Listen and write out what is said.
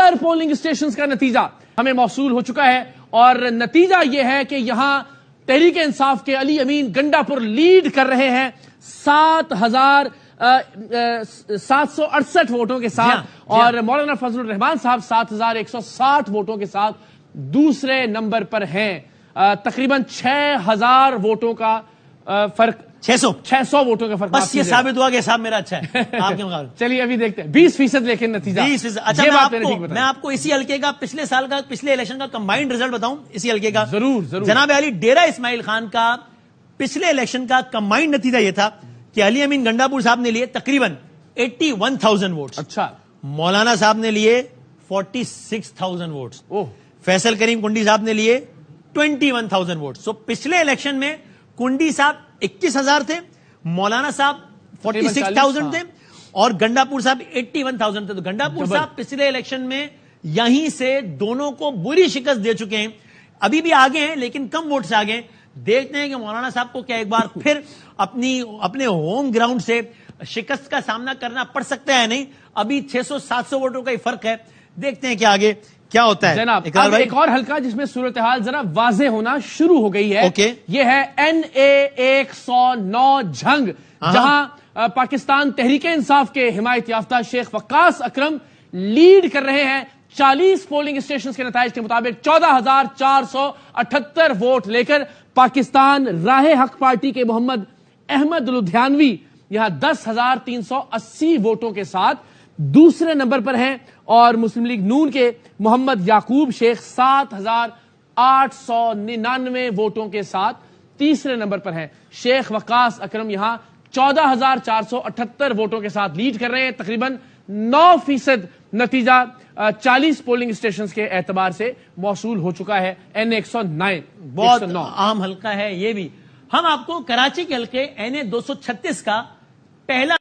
76 polling stations کا نتیجہ ہمیں موصول ہو چکا ہے، اور نتیجہ یہ ہے کہ یہاں تحریک انصاف کے علی امین گنڈا پور لیڈ کر رہے ہیں 7,768 ووٹوں کے ساتھ، اور مولانا فضل الرحمان صاحب 7,160 ووٹوں کے ساتھ دوسرے نمبر پر ہیں، تقریباً 6,000 ووٹوں کا فرق، 600 ووٹوں کا فرق۔ بس یہ ثابت ہوا کہ حساب میرا اچھا ہے آپ کے مقابلے۔ چلیے ابھی دیکھتے ہیں 20% لیکن نتیجہ 20%۔ اچھا میں آپ کو اسی حلقے کا پچھلے سال کا پچھلے الیکشن کا کمبائنڈ رزلٹ بتاؤں اسی حلقے کا؟ ضرور ضرور۔ جناب علی ڈیرہ اسماعیل خان کا پچھلے الیکشن کا کمبائنڈ نتیجہ یہ تھا کہ علی امین گنڈا پور صاحب نے لیے تقریباً 81,000 ووٹس، اچھا، مولانا صاحب نے لیے 46,000 ووٹس، فیصل کریم کنڈی صاحب نے لیے 21,000 ووٹس۔ سو پچھلے الیکشن میں کنڈی صاحب 21,000 تھے، مولانا صاحب 46,000 تھے، اور گنڈا پور صاحب 81,000 تھے۔ تو گنڈا پور صاحب پچھلے الیکشن میں یہیں سے دونوں کو بری شکست دے چکے ہیں، ابھی بھی آگے ہیں لیکن کم ووٹ سے آگے ہیں۔ دیکھتے ہیں کہ مولانا صاحب کو کیا ایک بار پھر اپنے ہوم گراؤنڈ سے شکست کا سامنا کرنا پڑ سکتا ہے، نہیں ابھی 600-700 ووٹوں کا ہی فرق ہے، دیکھتے ہیں کہ آگے کیا ہوتا ہے۔ جناب اب ایک اور حلقہ جس میں صورتحال ذرا واضح ہونا شروع ہو گئی ہے، یہ ہے NA 109 جھنگ، جہاں پاکستان تحریک انصاف کے حمایت یافتہ شیخ وقاص اکرم لیڈ کر رہے ہیں 40 پولنگ اسٹیشنز کے نتائج کے مطابق 14,478 ووٹ لے کر۔ پاکستان راہ حق پارٹی کے محمد احمد لدھیانوی یہاں 10,380 ووٹوں کے ساتھ دوسرے نمبر پر ہیں، اور مسلم لیگ نون کے محمد یعقوب شیخ 7,899 ووٹوں کے ساتھ تیسرے نمبر پر ہیں۔ شیخ وقاص اکرم یہاں 14,478 ووٹوں کے ساتھ لیڈ کر رہے ہیں، تقریباً 9% نتیجہ 40 پولنگ اسٹیشنز کے اعتبار سے موصول ہو چکا ہے۔ NA 109 بہت عام حلقہ ہے یہ بھی۔ ہم آپ کو کراچی کے حلقے NA 236 کا پہلا